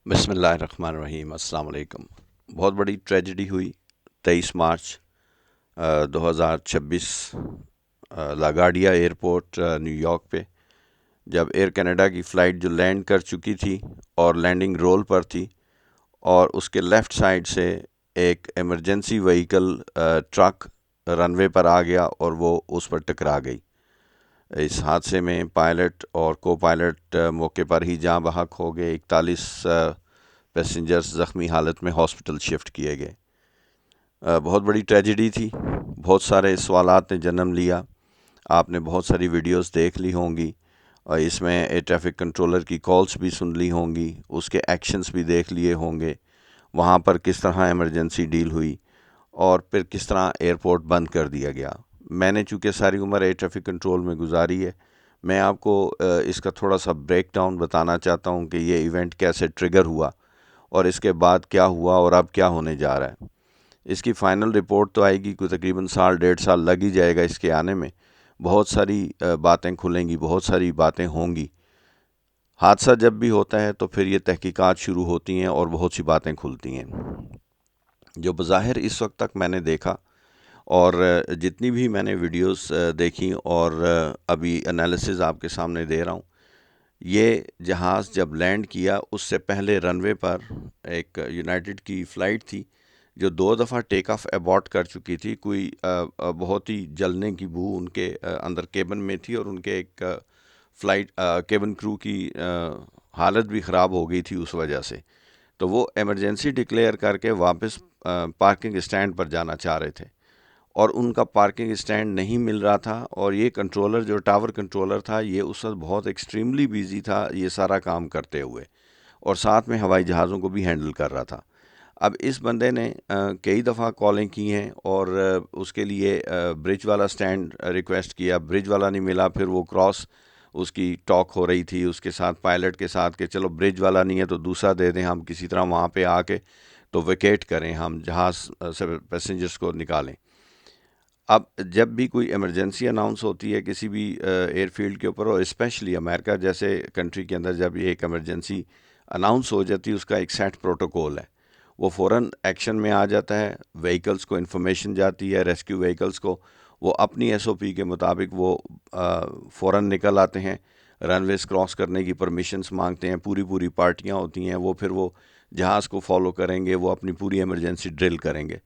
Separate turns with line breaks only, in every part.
بسم اللہ الرحمن الرحیم۔ السلام علیکم۔ بہت بڑی ٹریجڈی ہوئی 23 مارچ 2026 لاگارڈیا ایئرپورٹ نیو یارک پہ، جب ایئر کینیڈا کی فلائٹ جو لینڈ کر چکی تھی اور لینڈنگ رول پر تھی، اور اس کے لیفٹ سائڈ سے ایک ایمرجنسی وہیکل ٹرک رن وے پر آ گیا اور وہ اس پر ٹکرا گئی۔ اس حادثے میں پائلٹ اور کو پائلٹ موقع پر ہی جاں بحق ہو گئے۔ 41 پیسنجرز زخمی حالت میں ہاسپٹل شفٹ کیے گئے۔ بہت بڑی ٹریجڈی تھی، بہت سارے سوالات نے جنم لیا۔ آپ نے بہت ساری ویڈیوز دیکھ لی ہوں گی، اور اس میں ایئر ٹریفک کنٹرولر کی کالز بھی سن لی ہوں گی، اس کے ایکشنز بھی دیکھ لیے ہوں گے، وہاں پر کس طرح ایمرجنسی ڈیل ہوئی اور پھر کس طرح ایئرپورٹ بند کر دیا گیا۔ میں نے چونکہ ساری عمر ایئر ٹریفک کنٹرول میں گزاری ہے، میں آپ کو اس کا تھوڑا سا بریک ڈاؤن بتانا چاہتا ہوں کہ یہ ایونٹ کیسے ٹریگر ہوا اور اس کے بعد کیا ہوا اور اب کیا ہونے جا رہا ہے۔ اس کی فائنل رپورٹ تو آئے گی، کوئی تقریباً سال 1.5 سال لگ ہی جائے گا اس کے آنے میں۔ بہت ساری باتیں کھلیں گی، بہت ساری باتیں ہوں گی۔ حادثہ جب بھی ہوتا ہے تو پھر یہ تحقیقات شروع ہوتی ہیں اور بہت سی باتیں کھلتی ہیں۔ جو بظاہر اس وقت تک میں نے دیکھا اور جتنی بھی میں نے ویڈیوز دیکھی اور ابھی انالیسز آپ کے سامنے دے رہا ہوں، یہ جہاز جب لینڈ کیا اس سے پہلے رن وے پر ایک یونائٹڈ کی فلائٹ تھی جو 2 دفعہ ٹیک آف ابارٹ کر چکی تھی۔ کوئی بہت ہی جلنے کی بو ان کے اندر کیبن میں تھی، اور ان کے ایک فلائٹ کیبن کرو کی حالت بھی خراب ہو گئی تھی اس وجہ سے۔ تو وہ ایمرجنسی ڈکلیئر کر کے واپس پارکنگ اسٹینڈ پر جانا چاہ رہے تھے، اور ان کا پارکنگ اسٹینڈ نہیں مل رہا تھا، اور یہ کنٹرولر جو ٹاور کنٹرولر تھا یہ اس وقت بہت ایکسٹریملی بیزی تھا یہ سارا کام کرتے ہوئے، اور ساتھ میں ہوائی جہازوں کو بھی ہینڈل کر رہا تھا۔ اب اس بندے نے کئی دفعہ کالیں کی ہیں اور اس کے لیے برج والا اسٹینڈ ریکویسٹ کیا، برج والا نہیں ملا۔ پھر وہ کراس اس کی ٹاک ہو رہی تھی اس کے ساتھ، پائلٹ کے ساتھ، کہ چلو برج والا نہیں ہے تو دوسرا دے دیں، ہم کسی طرح وہاں پہ آ کے تو ویکیٹ کریں، ہم جہاز سے پیسنجرز کو نکالیں۔ اب جب بھی کوئی ایمرجنسی اناؤنس ہوتی ہے کسی بھی ایئر فیلڈ کے اوپر، اور اسپیشلی امریکہ جیسے کنٹری کے اندر جب یہ ایک ایمرجنسی اناؤنس ہو جاتی ہے، اس کا ایک سیٹ پروٹوکول ہے، وہ فوراً ایکشن میں آ جاتا ہے۔ وہیکلز کو انفارمیشن جاتی ہے، ریسکیو وہیکلز کو، وہ اپنی ایس او پی کے مطابق وہ فوراً نکل آتے ہیں، رن ویز کراس کرنے کی پرمیشنز مانگتے ہیں، پوری پارٹیاں ہوتی ہیں، وہ پھر وہ جہاز کو فالو کریں گے، وہ اپنی پوری ایمرجنسی ڈرل کریں گے۔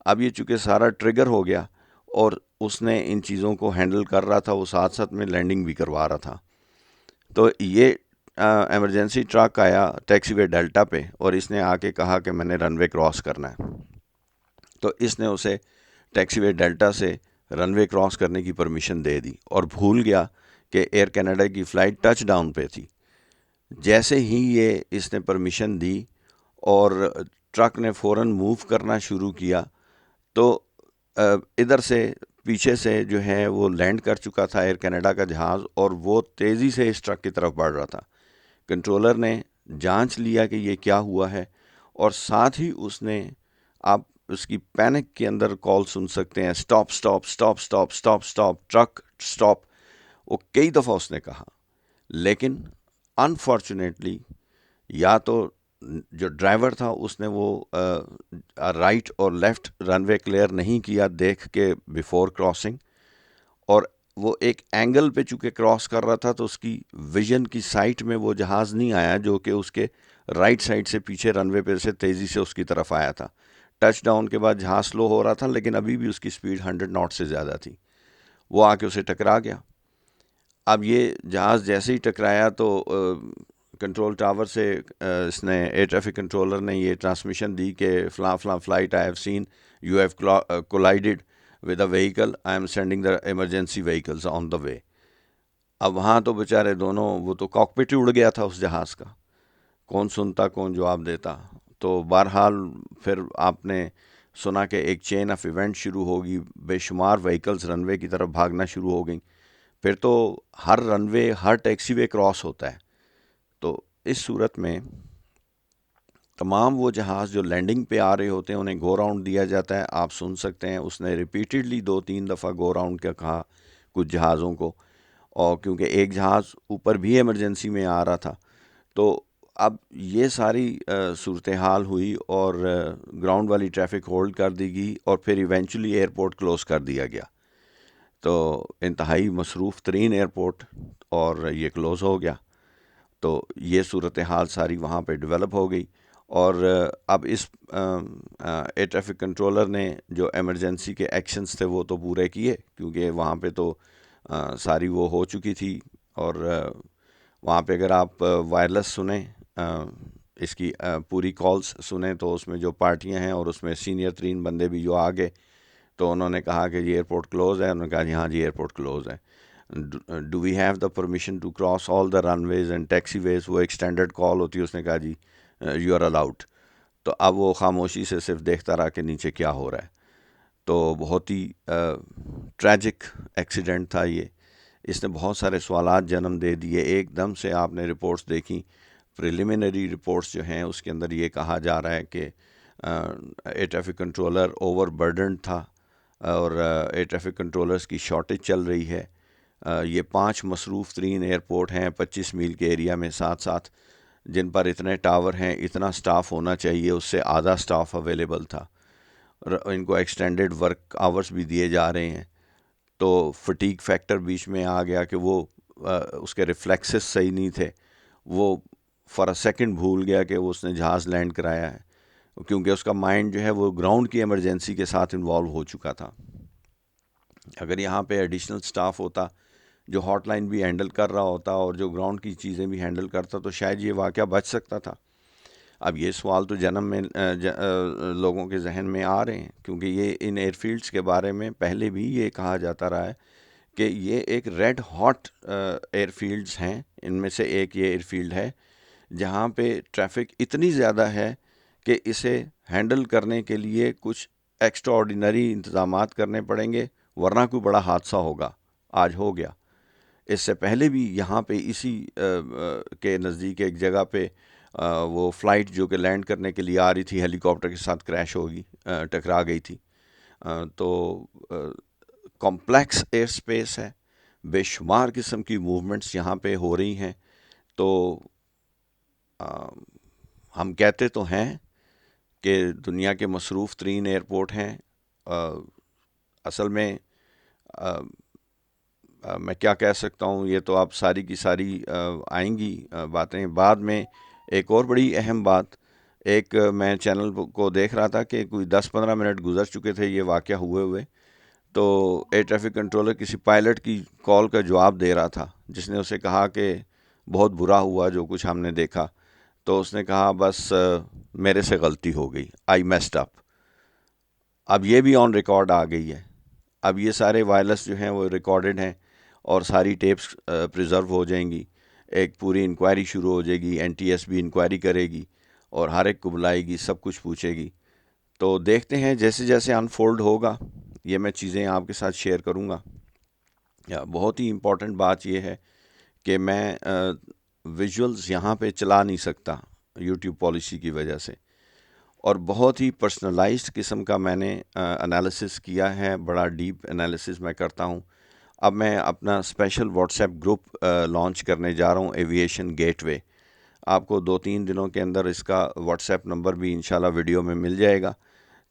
اب یہ چونکہ سارا ٹریگر ہو گیا اور اس نے ان چیزوں کو ہینڈل کر رہا تھا، وہ ساتھ ساتھ میں لینڈنگ بھی کروا رہا تھا، تو یہ ایمرجنسی ٹرک آیا ٹیکسی وے ڈیلٹا پہ، اور اس نے آ کے کہا کہ میں نے رن وے کراس کرنا ہے، تو اس نے اسے ٹیکسی وے ڈیلٹا سے رن وے کراس کرنے کی پرمیشن دے دی، اور بھول گیا کہ ایئر کینیڈا کی فلائٹ ٹچ ڈاؤن پہ تھی۔ جیسے ہی یہ اس نے پرمیشن دی اور ٹرک نے فوراً موو کرنا شروع کیا، تو ادھر سے پیچھے سے جو ہے وہ لینڈ کر چکا تھا ایئر کینیڈا کا جہاز، اور وہ تیزی سے اس ٹرک کی طرف بڑھ رہا تھا۔ کنٹرولر نے جانچ لیا کہ یہ کیا ہوا ہے، اور ساتھ ہی اس نے، آپ اس کی پینک کے اندر کال سن سکتے ہیں، stop stop stop stop stop stop truck stop, وہ کئی دفعہ اس نے کہا، لیکن انفارچونیٹلی یا تو جو ڈرائیور تھا اس نے وہ رائٹ اور لیفٹ رن وے کلیئر نہیں کیا دیکھ کے بیفور کراسنگ، اور وہ ایک اینگل پہ چونکہ کراس کر رہا تھا تو اس کی ویژن کی سائٹ میں وہ جہاز نہیں آیا جو کہ اس کے رائٹ سائڈ سے پیچھے رن وے پہ سے تیزی سے اس کی طرف آیا تھا۔ ٹچ ڈاؤن کے بعد جہاز سلو ہو رہا تھا، لیکن ابھی بھی اس کی سپیڈ 100 ناٹ سے زیادہ تھی، وہ آ کے اسے ٹکرا گیا۔ اب یہ جہاز جیسے ہی ٹکرایا تو کنٹرول ٹاور سے اس نے ایئر ٹریفک کنٹرولر نے یہ ٹرانسمیشن دی کہ فلاں فلاں flight I have seen you have collided with a vehicle, I am sending the emergency vehicles on the way. اب وہاں تو بیچارے دونوں، وہ تو کاکپٹ ہی اڑ گیا تھا اس جہاز کا، کون سنتا کون جواب دیتا۔ تو بہرحال پھر آپ نے سنا کہ ایک چین آف ایونٹ شروع ہوگی، بے شمار وہیکلز رن وے کی طرف بھاگنا شروع ہو گئیں، پھر تو ہر رن وے، ہر ٹیکسی وے کراس ہوتا ہے۔ تو اس صورت میں تمام وہ جہاز جو لینڈنگ پہ آ رہے ہوتے ہیں انہیں گو راؤنڈ دیا جاتا ہے، آپ سن سکتے ہیں اس نے ریپیٹڈلی 2-3 دفعہ گو راؤنڈ کا کہا کچھ جہازوں کو، اور کیونکہ ایک جہاز اوپر بھی ایمرجنسی میں آ رہا تھا، تو اب یہ ساری صورتحال ہوئی اور گراؤنڈ والی ٹریفک ہولڈ کر دی گئی اور پھر ایونچولی ایئرپورٹ کلوز کر دیا گیا. تو انتہائی مصروف ترین ایئرپورٹ اور یہ کلوز ہو گیا. تو یہ صورتحال ساری وہاں پہ ڈیولپ ہو گئی. اور اب اس ایئر ٹریفک کنٹرولر نے جو ایمرجنسی کے ایکشنز تھے وہ تو پورے کیے، کیونکہ وہاں پہ تو ساری وہ ہو چکی تھی. اور وہاں پہ اگر آپ وائرلیس سنیں، اس کی پوری کالز سنیں، تو اس میں جو پارٹیاں ہیں اور اس میں سینئر ترین بندے بھی جو آگے، تو انہوں نے کہا کہ یہ ایئرپورٹ کلوز ہے. انہوں نے کہا جی ہاں جی ایئرپورٹ کلوز ہے. Do we have the permission to cross all the runways and taxiways, وہ ایک اسٹینڈرڈ کال ہوتی ہے. اس نے کہا جی یو آر الاؤڈ. تو اب وہ خاموشی سے صرف دیکھتا رہا کہ نیچے کیا ہو رہا ہے. تو بہت ہی ٹریجک ایکسیڈنٹ تھا یہ. اس نے بہت سارے سوالات جنم دے دیے. ایک دم سے آپ نے رپورٹس دیکھیں، پریلیمنری رپورٹس جو ہیں اس کے اندر یہ کہا جا رہا ہے کہ air traffic controller over broadened تھا اور ایئر ٹریفک کنٹرولرز کی شارٹیج چل رہی ہے. یہ 5 مصروف ترین ایئرپورٹ ہیں 25 میل کے ایریا میں ساتھ ساتھ، جن پر اتنے ٹاور ہیں، اتنا سٹاف ہونا چاہیے، اس سے آدھا سٹاف اویلیبل تھا. ان کو ایکسٹینڈڈ ورک آورز بھی دیے جا رہے ہیں. تو فٹیگ فیکٹر بیچ میں آ گیا کہ وہ اس کے ریفلیکسز صحیح نہیں تھے. وہ فار اے سیکنڈ بھول گیا کہ اس نے جہاز لینڈ کرایا ہے، کیونکہ اس کا مائنڈ جو ہے وہ گراؤنڈ کی ایمرجنسی کے ساتھ انوالو ہو چکا تھا. اگر یہاں پہ ایڈیشنل سٹاف ہوتا جو ہاٹ لائن بھی ہینڈل کر رہا ہوتا اور جو گراؤنڈ کی چیزیں بھی ہینڈل کرتا، تو شاید یہ واقعہ بچ سکتا تھا. اب یہ سوال تو جنم میں لوگوں کے ذہن میں آ رہے ہیں، کیونکہ یہ ان ایئر فیلڈز کے بارے میں پہلے بھی یہ کہا جاتا رہا ہے کہ یہ ایک ریڈ ہاٹ ایئر فیلڈز ہیں. ان میں سے ایک یہ ایئر فیلڈ ہے جہاں پہ ٹریفک اتنی زیادہ ہے کہ اسے ہینڈل کرنے کے لیے کچھ ایکسٹرا آرڈینری انتظامات کرنے پڑیں گے، ورنہ کوئی بڑا حادثہ ہوگا. آج ہو گیا. اس سے پہلے بھی یہاں پہ اسی کے نزدیک ایک جگہ پہ وہ فلائٹ جو کہ لینڈ کرنے کے لیے آ رہی تھی ہیلی کاپٹر کے ساتھ کریش ہوگی، ٹکرا گئی تھی. تو کمپلیکس ایئر سپیس ہے، بے شمار قسم کی موومنٹس یہاں پہ ہو رہی ہیں. تو ہم کہتے تو ہیں کہ دنیا کے مصروف ترین ایئرپورٹ ہیں. اصل میں میں کیا کہہ سکتا ہوں، یہ تو آپ ساری کی ساری آئیں گی باتیں بعد میں. ایک اور بڑی اہم بات، ایک میں چینل کو دیکھ رہا تھا کہ کوئی 10-15 منٹ گزر چکے تھے یہ واقعہ ہوئے، تو ایئر ٹریفک کنٹرولر کسی پائلٹ کی کال کا جواب دے رہا تھا، جس نے اسے کہا کہ بہت برا ہوا جو کچھ ہم نے دیکھا. تو اس نے کہا بس میرے سے غلطی ہو گئی، آئی میسڈ اپ. اب یہ بھی آن ریکارڈ آ گئی ہے. اب یہ سارے وائرلیس جو ہیں وہ ریکارڈڈ ہیں اور ساری ٹیپس پریزرو ہو جائیں گی. ایک پوری انکوائری شروع ہو جائے گی، NTS بھی انکوائری کرے گی اور ہر ایک کو بلائے گی، سب کچھ پوچھے گی. تو دیکھتے ہیں جیسے جیسے انفولڈ ہوگا یہ میں چیزیں آپ کے ساتھ شیئر کروں گا. بہت ہی امپورٹنٹ بات یہ ہے کہ میں ویژولز یہاں پہ چلا نہیں سکتا یوٹیوب پالیسی کی وجہ سے، اور بہت ہی پرسنلائزڈ قسم کا میں نے انالیسس کیا ہے. بڑا ڈیپ انالیسس میں کرتا ہوں. اب میں اپنا special what's app group launch کرنے جا رہا ہوں، ایویشن گیٹ وے. آپ کو 2-3 دنوں کے اندر اس کا واٹس ایپ نمبر بھی انشاءاللہ ویڈیو میں مل جائے گا.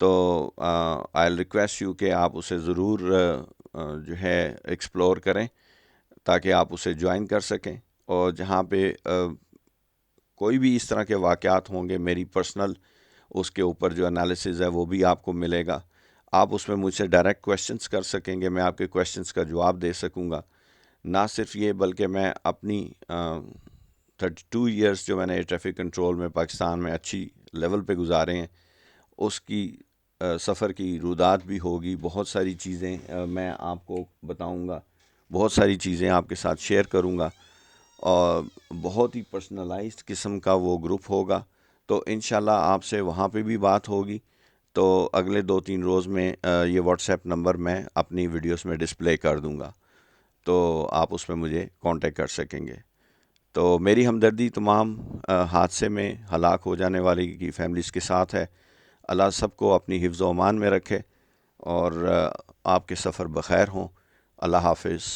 تو آئی ریکویسٹ یو کہ آپ اسے ضرور جو ہے ایکسپلور کریں تاکہ آپ اسے جوائن کر سکیں. اور جہاں پہ کوئی بھی اس طرح کے واقعات ہوں گے، میری پرسنل اس کے اوپر جو انالیسز ہے وہ بھی آپ کو ملے گا. آپ اس میں مجھ سے ڈائریکٹ کویشچنس کر سکیں گے، میں آپ کے کویشچنس کا جواب دے سکوں گا. نہ صرف یہ بلکہ میں اپنی 32 ایئرس جو میں نے ٹریفک کنٹرول میں پاکستان میں اچھی لیول پہ گزارے ہیں، اس کی سفر کی رودات بھی ہوگی. بہت ساری چیزیں میں آپ کو بتاؤں گا، بہت ساری چیزیں آپ کے ساتھ شیئر کروں گا، اور بہت ہی پرسنلائزڈ قسم کا وہ گروپ ہوگا. تو انشاءاللہ آپ سے وہاں پہ بھی بات ہوگی. تو اگلے 2-3 روز میں یہ واٹس ایپ نمبر میں اپنی ویڈیوز میں ڈسپلے کر دوں گا، تو آپ اس میں مجھے کانٹیکٹ کر سکیں گے. تو میری ہمدردی تمام حادثے میں ہلاک ہو جانے والی کی فیملیز کے ساتھ ہے. اللہ سب کو اپنی حفظ و امان میں رکھے اور آپ کے سفر بخیر ہوں. اللہ حافظ.